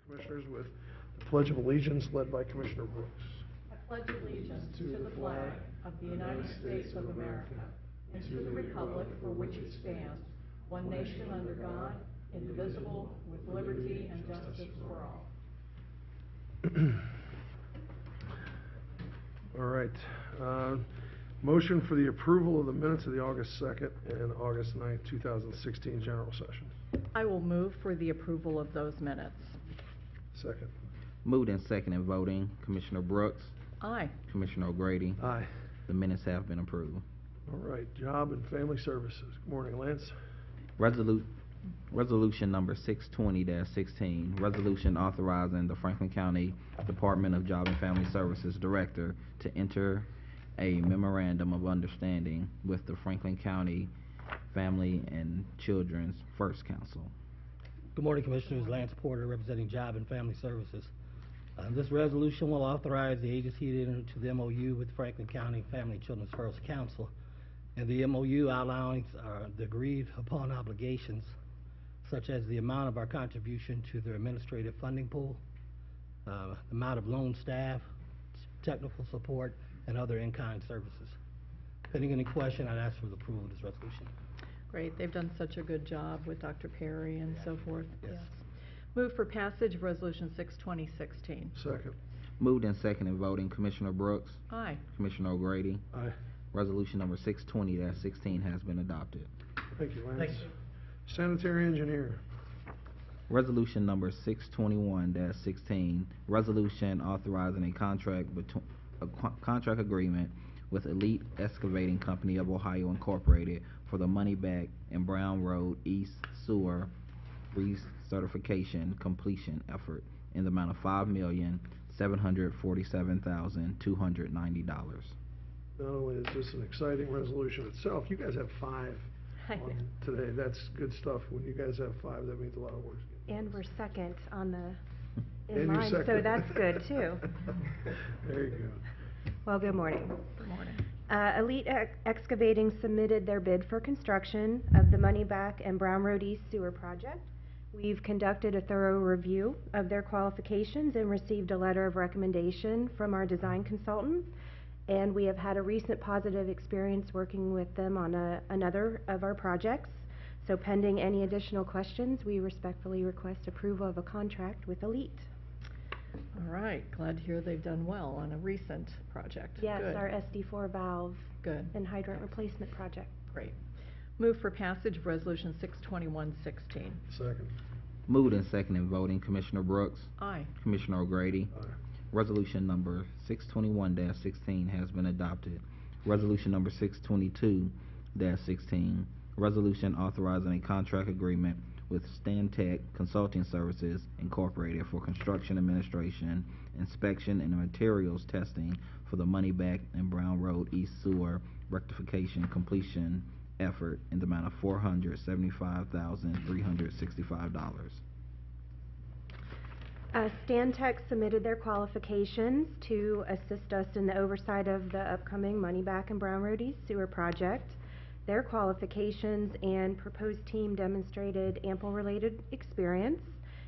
Commissioners with the Pledge of Allegiance led by Commissioner Brooks. I pledge allegiance to the flag of the United States of America and to the republic for which it stands, one nation under God, indivisible, with liberty and justice for all. All right. Motion for the approval of the minutes of the August 2nd and August 9th, 2016 general session. I will move for the approval of those minutes. Second. Moved and seconded voting. Commissioner Brooks. Aye. Commissioner O'Grady. Aye. The minutes have been approved. All right. Job and Family Services. Good morning, Lance. Resolution number 620-16, resolution authorizing the Franklin County Department of Job and Family Services Director to enter a memorandum of understanding with the Franklin County Family and Children's First Council. Good morning, Commissioners. Lance Porter, representing Job and Family Services. This resolution will authorize the agency to enter into the MOU with Franklin County Family and Children's First Council. And the MOU outlines the agreed upon obligations, such as the amount of our contribution to their administrative funding pool, the amount of loan staff, technical support, and other in-kind services. Pending any question, I'd ask for the approval of this resolution. Great. They've done such a good job with Dr. Perry and so forth. Yes. Move for passage of Resolution 62016. Second. Moved and seconded voting. Commissioner Brooks. Aye. Commissioner O'Grady. Aye. Resolution number 620-16 has been adopted. Thank you, Lance. Thank you. Sanitary Engineer. Resolution number 621-16, resolution authorizing a contract agreement with Elite Excavating Company of Ohio Incorporated for the Moneyback and Brown Road East Sewer recertification completion effort in the amount of $5,747,290. Not only is this an exciting resolution itself, you guys have 5 on today. That's good stuff. When you guys have 5, that means a lot of work. And we're second on the And in you're line, so second. that's good too. There you go. Well, good morning. Good morning. Elite Excavating submitted their bid for construction of the Moneyback and Brown Road East Sewer project. We've conducted a thorough review of their qualifications and received a letter of recommendation from our design consultant. And we have had a recent positive experience working with them on another of our projects. So pending any additional questions, we respectfully request approval of a contract with Elite. All right. Glad to hear they've done well on a recent project. Yes, Good. our SD4 valve Good. and hydrant replacement project. Great. Move for passage of Resolution 62116. Second. Moved and seconded voting. Commissioner Brooks. Aye. Commissioner O'Grady. Aye. Resolution number 621-16 has been adopted. Resolution number 622-16, resolution authorizing a contract agreement with Stantec Consulting Services Incorporated for construction administration, inspection, and materials testing for the Moneyback and Brown Road East Sewer rectification completion effort in the amount of $475,365. Stantec submitted their qualifications to assist us in the oversight of the upcoming Moneyback and Brown Road East Sewer project. Their qualifications and proposed team demonstrated ample related experience,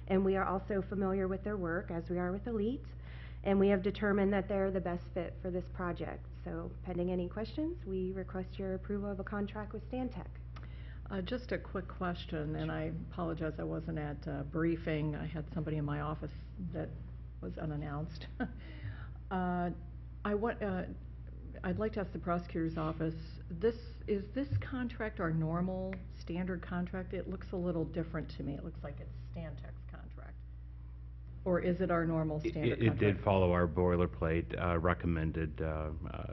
and we are also familiar with their work, as we are with Elite, and we have determined that they're the best fit for this project. So pending any questions, we request your approval of a contract with Stantec. Just a quick question, and I apologize I wasn't at briefing. I had somebody in my office that was unannounced. I'd like to ask the prosecutor's office, is this contract our normal standard contract? It looks a little different to me. It looks like it's Stantec's contract. Or is it our normal standard contract? It did follow our boilerplate recommended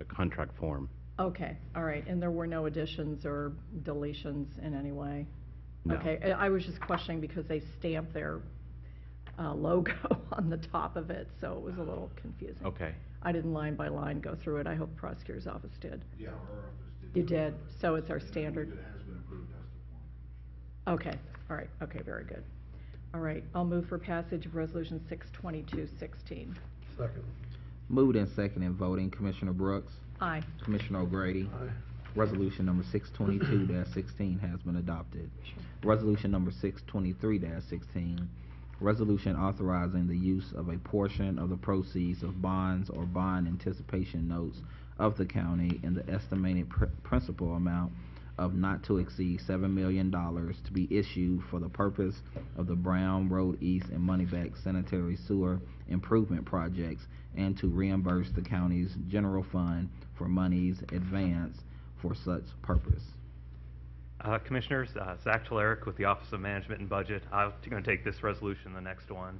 contract form. Okay, all right, and there were no additions or deletions in any way? No. Okay, I was just questioning because they stamped their logo on the top of it, so it was a little confusing. Okay. I didn't line by line go through it. I hope the prosecutor's office did. Yeah, our office did. You did, so it's our standard? It has been approved as the form. Okay, all right, okay, very good. All right, I'll move for passage of Resolution 62216. Second. Moved and seconded voting. Commissioner Brooks. Aye. Commissioner O'Grady. Aye. Resolution number 622-16 has been adopted. Resolution number 623-16, Resolution authorizing the use of a portion of the proceeds of bonds or bond anticipation notes of the county in the estimated principal amount of not to exceed $7 million to be issued for the purpose of the Brown Road East and Moneyback Sanitary Sewer Improvement Projects, and to reimburse the county's general fund for monies advanced for such purpose. Commissioners, Zach Telerik with the Office of Management and Budget. I'm going to take this resolution, the next one.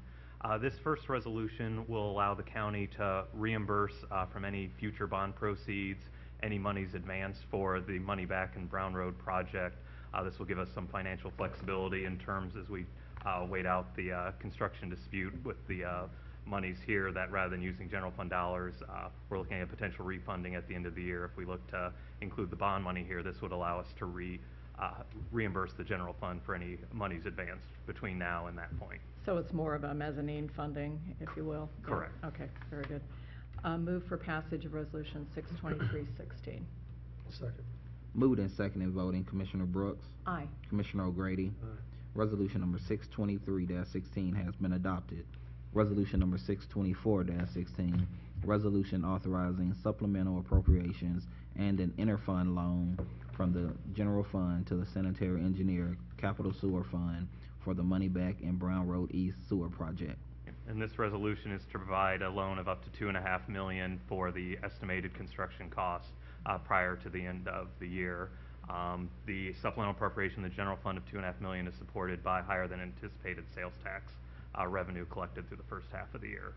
This first resolution will allow the county to reimburse from any future bond proceeds any monies advanced for the Money Back and Brown Road project. This will give us some financial flexibility in terms as we wait out the construction dispute with the monies here, that rather than using general fund dollars, we're looking at potential refunding at the end of the year. If we look to include the bond money here, this would allow us to reimburse the general fund for any monies advanced between now and that point. So it's more of a mezzanine funding, if you will? Correct. Yeah. Okay, very good. Move for passage of Resolution 62316. Second. Moved and seconded voting, Commissioner Brooks, Aye. Commissioner O'Grady. Aye. Resolution number 623-16 has been adopted. Resolution number 624-16, resolution authorizing supplemental appropriations and an interfund loan from the general fund to the sanitary engineer capital sewer fund for the Money Back and Brown Road East sewer project. And this resolution is to provide a loan of up to $2.5 million for the estimated construction costs prior to the end of the year. The supplemental appropriation, the general fund of $2.5 million, is supported by higher than anticipated sales tax revenue collected through the first half of the year.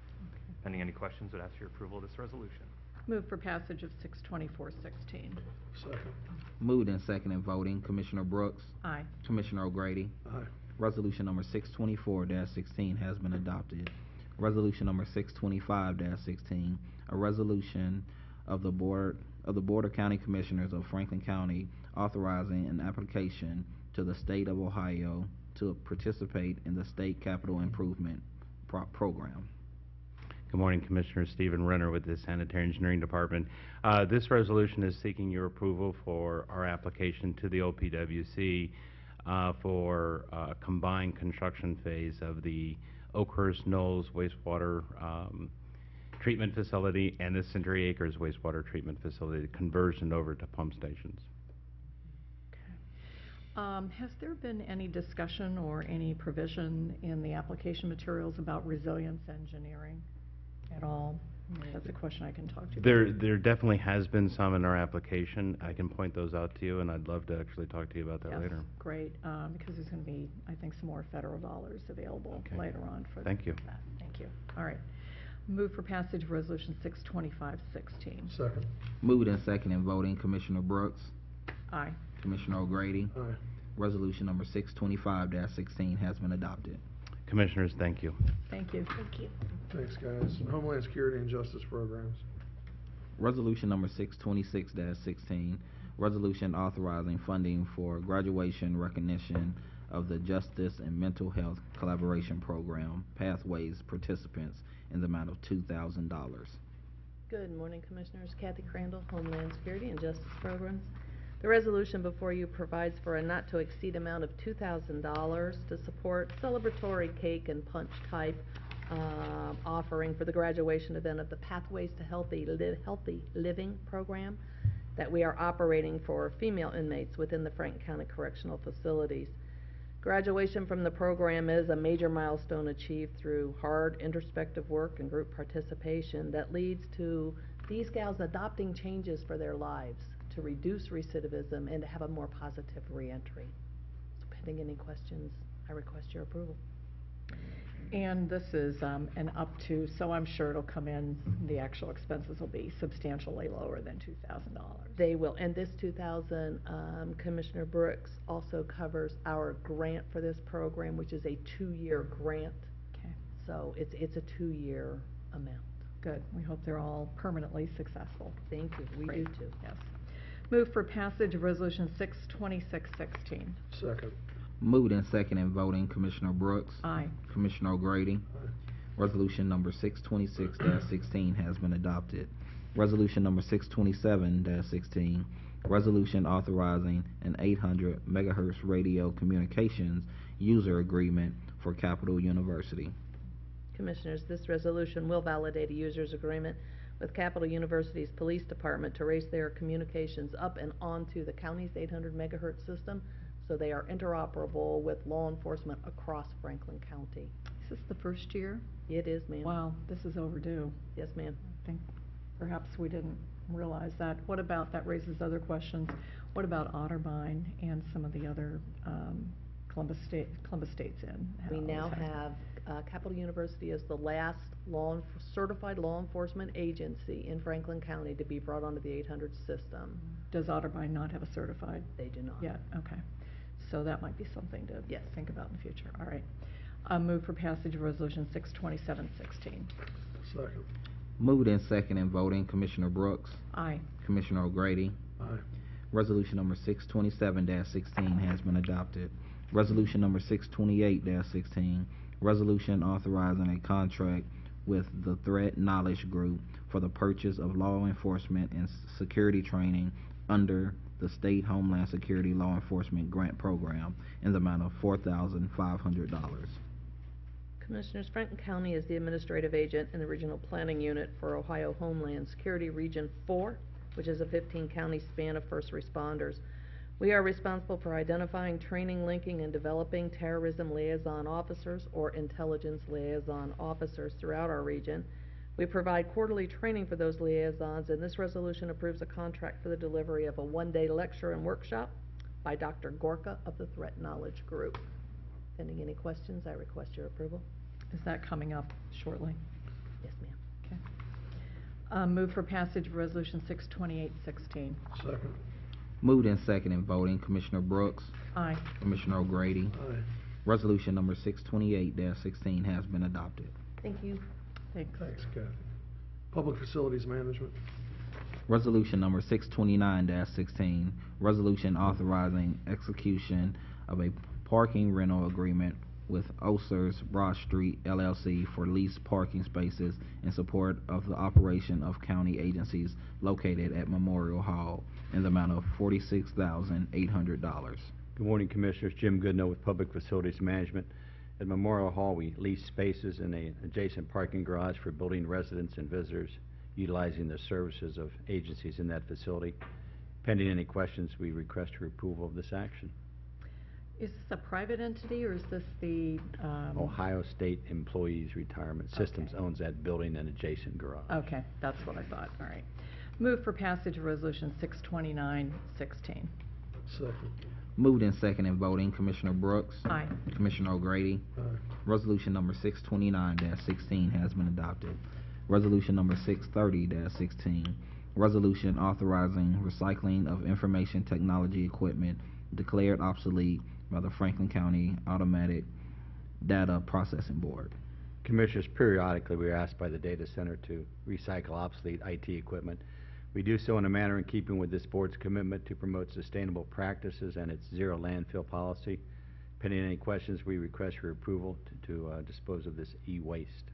Pending any questions, would ask your approval of this resolution. Move for passage of 62416. Second. Moved and seconded voting, Commissioner Brooks, Aye. Commissioner O'Grady. Aye. Resolution number 624-16 has been adopted. Resolution number 625-16, a resolution of the Board of County Commissioners of Franklin County authorizing an application to the State of Ohio to participate in the State Capital Improvement Program. Good morning, Commissioner. Stephen Renner with the Sanitary Engineering Department. This resolution is seeking your approval for our application to the OPWC for a combined construction phase of the Oakhurst Knolls wastewater treatment facility and the Century Acres wastewater treatment facility, conversion over to pump stations. Has there been any discussion or any provision in the application materials about resilience engineering at all? I mean, that's a question I can talk to you about. There definitely has been some in our application. I can point those out to you, and I'd love to actually talk to you about that Yes, later. great, because there's going to be, I think, some more federal dollars available Okay. later on for Thank you. that. Thank you. All right. Move for passage of Resolution 62516. Second. Moved and seconded voting, Commissioner Brooks, Aye. Commissioner O'Grady. Aye. Resolution number 625-16 has been adopted. Commissioners, thank you. Thank you. Thank you. Thanks, guys. Homeland Security and Justice Programs. Resolution number 626-16, resolution authorizing funding for graduation recognition of the Justice and Mental Health Collaboration Program Pathways participants in the amount of $2,000. Good morning, Commissioners. Kathy Crandall, Homeland Security and Justice Programs. The resolution before you provides for a not-to-exceed amount of $2,000 to support celebratory cake and punch type offering for the graduation event of the Pathways to Healthy Living program that we are operating for female inmates within the Franklin County Correctional Facilities. Graduation from the program is a major milestone achieved through hard introspective work and group participation that leads to these gals adopting changes for their lives to reduce recidivism and to have a more positive reentry. So pending any questions, I request your approval. And this is an up to, so I'm sure it'll come in, the actual expenses will be substantially lower than $2,000. They will, and this 2,000, Commissioner Brooks, also covers our grant for this program, which is a 2-year grant. Okay, So it's a 2-year amount. good. We hope they're all permanently successful. Thank you. We Great. do too. Yes. Move for passage of Resolution 62616. Second. Moved and seconded voting, Commissioner Brooks, Aye. Commissioner O'Grady. Aye. Resolution number 626-16 has been adopted. Resolution number 627-16, resolution authorizing an 800 megahertz radio communications user agreement for for Capital University. Commissioners, this resolution will validate a user's agreement with Capital University's Police Department to raise their communications up and onto the county's 800 megahertz system, so they are interoperable with law enforcement across Franklin County. Is this the first year? It is, ma'am. Wow, this is overdue. Yes, ma'am. I think perhaps we didn't realize that. What about, that raises other questions. What about Otterbein and some of the other Columbus State's in? We now have, Capital University is the last certified law enforcement agency in Franklin County to be brought onto the 800 system. Does Otterbein not have a certified They do not. yet? Okay. So that might be something to Yes. think about in the future. All right. Move for passage of Resolution 62716. Second. Moved in second and voting, Commissioner Brooks, Aye. Commissioner O'Grady. Aye. Resolution number 627-16 has been adopted. Resolution number 628-16, resolution authorizing a contract with the Threat Knowledge Group for the purchase of law enforcement and security training under the State Homeland Security Law Enforcement Grant Program in the amount of $4,500. Commissioners, Franklin County is the administrative agent in the Regional Planning Unit for Ohio Homeland Security Region 4, which is a 15-county span of first responders. We are responsible for identifying, training, linking, and developing terrorism liaison officers or intelligence liaison officers throughout our region. We provide quarterly training for those liaisons, and this resolution approves a contract for the delivery of a one-day lecture and workshop by Dr. Gorka of the Threat Knowledge Group. Pending any questions, I request your approval. Is that coming up shortly? Yes, ma'am. Okay. Move for passage of Resolution 62816. Second. Moved in second and voting, Commissioner Brooks, Aye. Commissioner O'Grady. Aye. Resolution number 628-16 has been adopted. Thank you. Thanks. Thanks, Kathy. Public Facilities Management. Resolution number 629-16, resolution authorizing execution of a parking rental agreement with Osers Broad Street LLC for leased parking spaces in support of the operation of county agencies located at Memorial Hall in the amount of $46,800. Good morning, Commissioners. Jim Goodnow with Public Facilities Management. At Memorial Hall, we lease spaces in an adjacent parking garage for building residents and visitors utilizing the services of agencies in that facility. Pending any questions, we request your approval of this action. Is this a private entity or is this the? Ohio State Employees Retirement Systems Okay. owns that building and adjacent garage. Okay, that's what I thought. All right. Move for passage of Resolution 62916. Second. Moved in second and voting, Commissioner Brooks, Aye. Commissioner O'Grady. Aye. Resolution number 629-16 has been adopted. Resolution number 630-16, resolution authorizing recycling of information technology equipment declared obsolete by the Franklin County Automatic Data Processing Board. Commissioners, periodically we are asked by the data center to recycle obsolete IT equipment. We do so in a manner in keeping with this board's commitment to promote sustainable practices and its zero landfill policy. Pending any questions, we request your approval to dispose of this e-waste.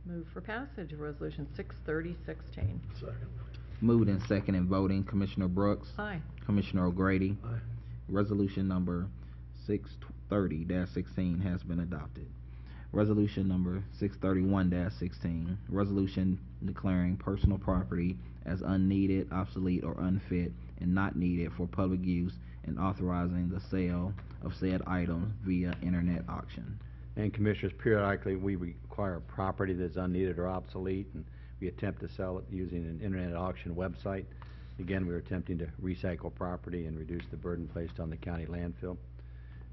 Move for passage of Resolution 63016. Second. Moved in second and voting, Commissioner Brooks, Aye. Commissioner O'Grady. Aye. Resolution number 630-16 has been adopted. Resolution number 631-16, resolution declaring personal property as unneeded, obsolete, or unfit and not needed for public use and authorizing the sale of said items via internet auction. And Commissioners, periodically we require property that's unneeded or obsolete, and we attempt to sell it using an internet auction website. Again, we're attempting to recycle property and reduce the burden placed on the county landfill.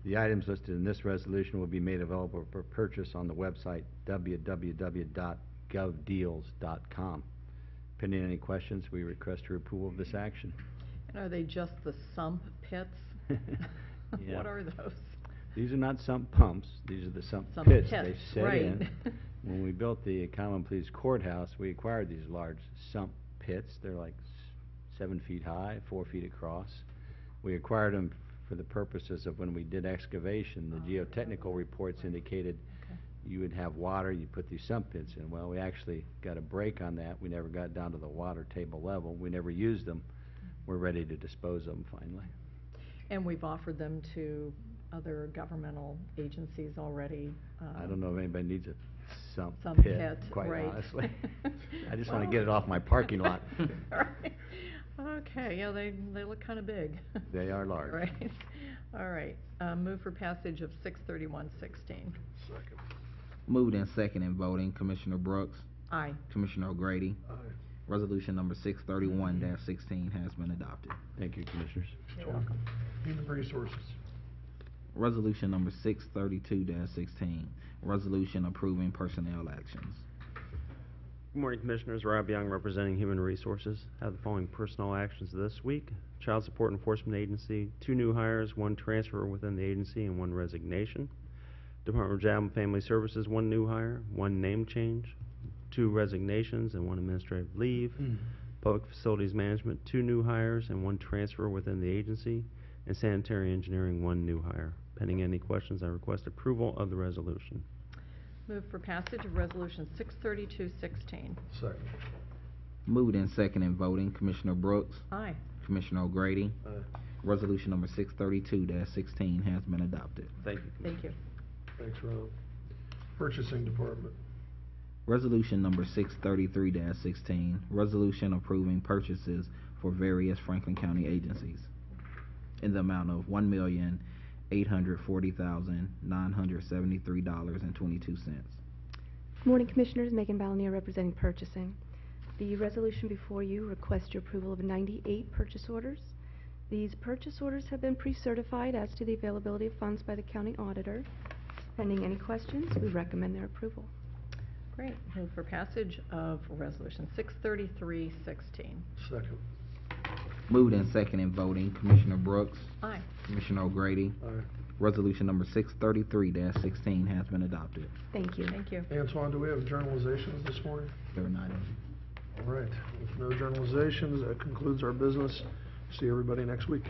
The items listed in this resolution will be made available for purchase on the website www.govdeals.com. Pending any questions, we request your approval of this action. And are they just the sump pits? Yeah. What are those? These are not sump pumps, these are the sump Sump pits pits, they set right. in. When we built the Common Pleas Courthouse, we acquired these large sump pits. They're like 7 feet high, 4 feet across. We acquired them for the purposes of when we did excavation. The geotechnical reports indicated Okay. you would have water, you put these sump pits in. Well, we actually got a break on that. We never got down to the water table level. We never used them. We're ready to dispose of them finally. And we've offered them to other governmental agencies already. I don't know if anybody needs a sump Some pit, pit, quite right. honestly. I just want to Well- get it off my parking lot. Right. Okay, yeah, they look kind of big. They are large. Right. All right. Move for passage of 63116. Second. Moved and second in voting, Commissioner Brooks, Aye. Commissioner O'Grady. Aye. Resolution number 631-16 has been adopted. Thank you, Commissioners. You're welcome. Human Resources. Resolution number 632-16, resolution approving personnel actions. Good morning, Commissioners. Rob Young, representing Human Resources. Have the following personnel actions this week. Child Support Enforcement Agency, 2 new hires, 1 transfer within the agency, and 1 resignation. Department of Job and Family Services, 1 new hire, 1 name change, 2 resignations, and 1 administrative leave. Public Facilities Management, 2 new hires and 1 transfer within the agency. And Sanitary Engineering, 1 new hire. Pending any questions, I request approval of the resolution. Move for passage of Resolution 63216. Second. Moved and second in voting, Commissioner Brooks, Aye. Commissioner O'Grady. Aye. Resolution number 632-16 has been adopted. Thank you, Thank Commissioners. you. Thanks, Rob. Purchasing Department. Resolution number 633-16, resolution approving purchases for various Franklin County agencies in the amount of $1,840,973.22. Good morning, Commissioners. Megan Balnier representing purchasing. The resolution before you requests your approval of 98 purchase orders. These purchase orders have been pre-certified as to the availability of funds by the county auditor. Pending any questions, we recommend their approval. Great. Move for passage of Resolution 63316. Second. Moved and second in voting, Commissioner Brooks, Aye. Commissioner O'Grady. Aye. Resolution number 633-16 has been adopted. Thank you. Thank you. Antoine, do we have journalizations this morning? There are none. All right. With no journalizations, that concludes our business. See everybody next week.